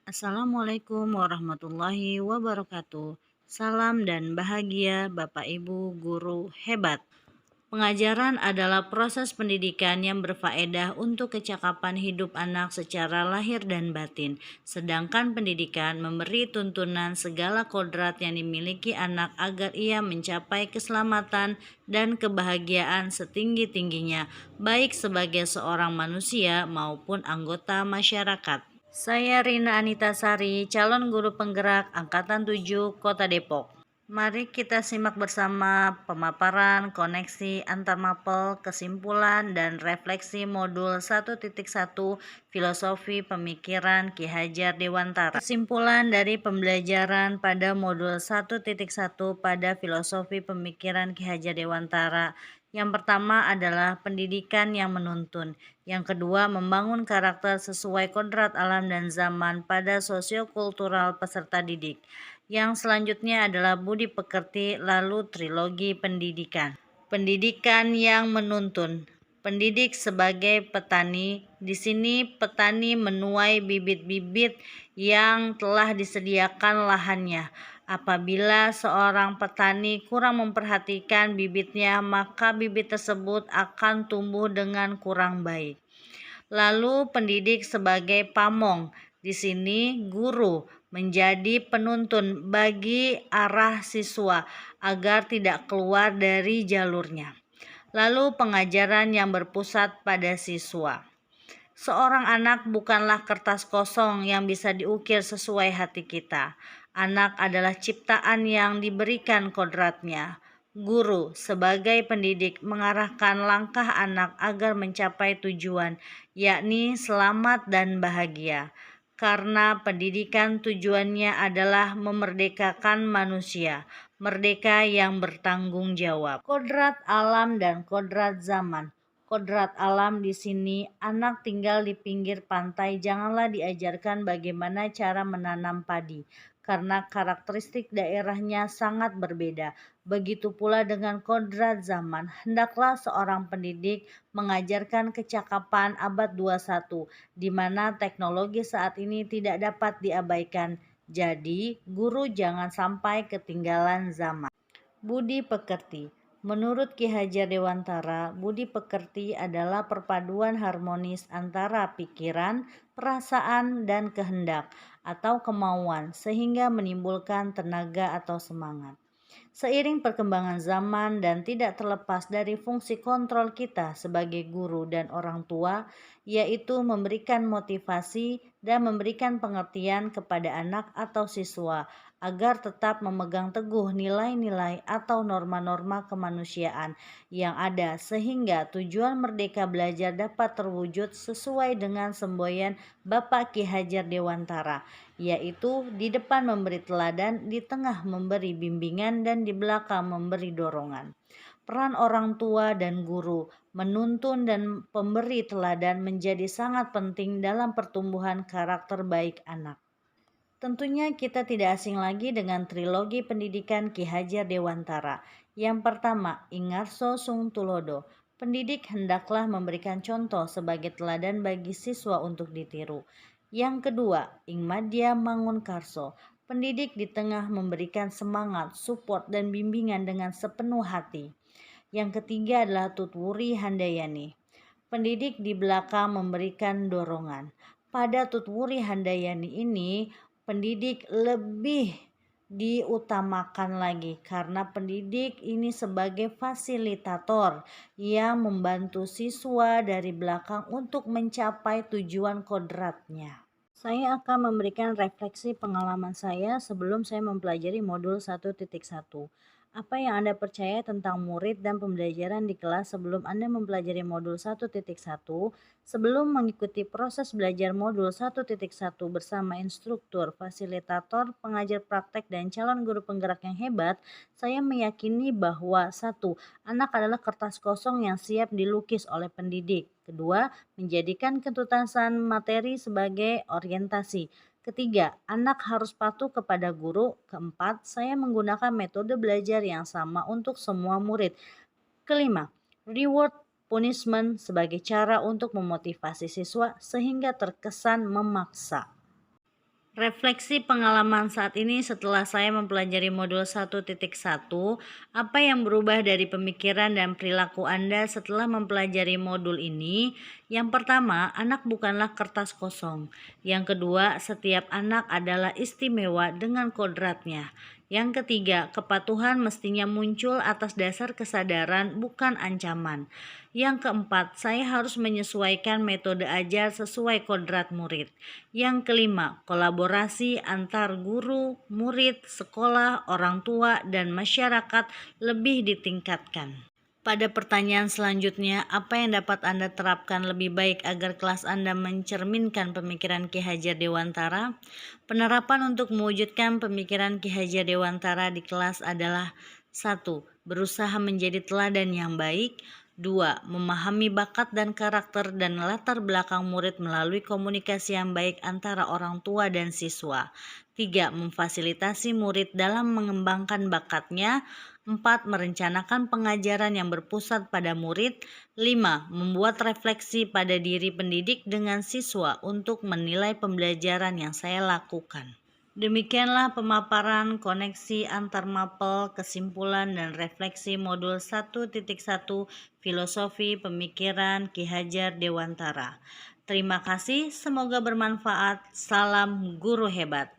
Assalamualaikum warahmatullahi wabarakatuh. Salam dan bahagia Bapak Ibu guru hebat. Pengajaran adalah proses pendidikan yang berfaedah untuk kecakapan hidup anak secara lahir dan batin. Sedangkan pendidikan memberi tuntunan segala kodrat yang dimiliki anak agar ia mencapai keselamatan dan kebahagiaan setinggi-tingginya, baik sebagai seorang manusia maupun anggota masyarakat. Saya Rina Anita Sari, calon guru penggerak Angkatan 7 Kota Depok. Mari kita simak bersama pemaparan koneksi antar mapel, kesimpulan dan refleksi modul 1.1 Filosofi Pemikiran Ki Hajar Dewantara. Kesimpulan dari pembelajaran pada modul 1.1 pada Filosofi Pemikiran Ki Hajar Dewantara. Yang pertama adalah pendidikan yang menuntun. Yang kedua, membangun karakter sesuai kodrat alam dan zaman pada sosiokultural peserta didik. Yang selanjutnya adalah budi pekerti, lalu trilogi pendidikan. Pendidikan yang menuntun. Pendidik sebagai petani. Di sini petani menuai bibit-bibit yang telah disediakan lahannya. Apabila seorang petani kurang memperhatikan bibitnya, maka bibit tersebut akan tumbuh dengan kurang baik. Lalu pendidik sebagai pamong. Di sini guru menjadi penuntun bagi arah siswa agar tidak keluar dari jalurnya. Lalu pengajaran yang berpusat pada siswa. Seorang anak bukanlah kertas kosong yang bisa diukir sesuai hati kita. Anak adalah ciptaan yang diberikan kodratnya. Guru sebagai pendidik mengarahkan langkah anak agar mencapai tujuan, yakni selamat dan bahagia. Karena pendidikan tujuannya adalah memerdekakan manusia, merdeka yang bertanggung jawab. Kodrat alam dan kodrat zaman. Kodrat alam di sini, anak tinggal di pinggir pantai, janganlah diajarkan bagaimana cara menanam padi, karena karakteristik daerahnya sangat berbeda. Begitu pula dengan kodrat zaman, hendaklah seorang pendidik mengajarkan kecakapan abad 21, di mana teknologi saat ini tidak dapat diabaikan. Jadi, guru jangan sampai ketinggalan zaman. Budi pekerti. Menurut Ki Hajar Dewantara, budi pekerti adalah perpaduan harmonis antara pikiran, perasaan, dan kehendak atau kemauan sehingga menimbulkan tenaga atau semangat. Seiring perkembangan zaman dan tidak terlepas dari fungsi kontrol kita sebagai guru dan orang tua, yaitu memberikan motivasi dan memberikan pengertian kepada anak atau siswa agar tetap memegang teguh nilai-nilai atau norma-norma kemanusiaan yang ada sehingga tujuan merdeka belajar dapat terwujud sesuai dengan semboyan Bapak Ki Hajar Dewantara, yaitu di depan memberi teladan, di tengah memberi bimbingan, dan di belakang memberi dorongan. Peran orang tua dan guru menuntun dan pemberi teladan menjadi sangat penting dalam pertumbuhan karakter baik anak. Tentunya kita tidak asing lagi dengan trilogi pendidikan Ki Hajar Dewantara. Yang pertama, Ingarso Sung Tulodo. Pendidik hendaklah memberikan contoh sebagai teladan bagi siswa untuk ditiru. Yang kedua, Ingmadya Mangunkarso. Pendidik di tengah memberikan semangat, support, dan bimbingan dengan sepenuh hati. Yang ketiga adalah Tutwuri Handayani. Pendidik di belakang memberikan dorongan. Pada Tutwuri Handayani ini, pendidik lebih diutamakan lagi karena pendidik ini sebagai fasilitator yang membantu siswa dari belakang untuk mencapai tujuan kodratnya. Saya akan memberikan refleksi pengalaman saya sebelum saya mempelajari modul 1.1. Apa yang Anda percaya tentang murid dan pembelajaran di kelas sebelum Anda mempelajari modul 1.1? Sebelum mengikuti proses belajar modul 1.1 bersama instruktur, fasilitator, pengajar praktek, dan calon guru penggerak yang hebat, saya meyakini bahwa 1. Anak adalah kertas kosong yang siap dilukis oleh pendidik. Kedua, menjadikan ketuntasan materi sebagai orientasi. Ketiga, anak harus patuh kepada guru. Keempat, saya menggunakan metode belajar yang sama untuk semua murid. Kelima, reward punishment sebagai cara untuk memotivasi siswa sehingga terkesan memaksa. Refleksi pengalaman saat ini setelah saya mempelajari modul 1.1, apa yang berubah dari pemikiran dan perilaku Anda setelah mempelajari modul ini? Yang pertama, anak bukanlah kertas kosong. Yang kedua, setiap anak adalah istimewa dengan kodratnya. Yang ketiga, kepatuhan mestinya muncul atas dasar kesadaran, bukan ancaman. Yang keempat, saya harus menyesuaikan metode ajar sesuai kodrat murid. Yang kelima, kolaborasi antar guru, murid, sekolah, orang tua, dan masyarakat lebih ditingkatkan. Pada pertanyaan selanjutnya, apa yang dapat Anda terapkan lebih baik agar kelas Anda mencerminkan pemikiran Ki Hajar Dewantara? Penerapan untuk mewujudkan pemikiran Ki Hajar Dewantara di kelas adalah: 1. Berusaha menjadi teladan yang baik. 2. Memahami bakat dan karakter dan latar belakang murid melalui komunikasi yang baik antara orang tua dan siswa. 3. Memfasilitasi murid dalam mengembangkan bakatnya. 4. Merencanakan pengajaran yang berpusat pada murid. 5. Membuat refleksi pada diri pendidik dengan siswa untuk menilai pembelajaran yang saya lakukan. Demikianlah pemaparan koneksi antar mapel, kesimpulan, dan refleksi modul 1.1 Filosofi Pemikiran Ki Hajar Dewantara. Terima kasih, semoga bermanfaat. Salam guru hebat.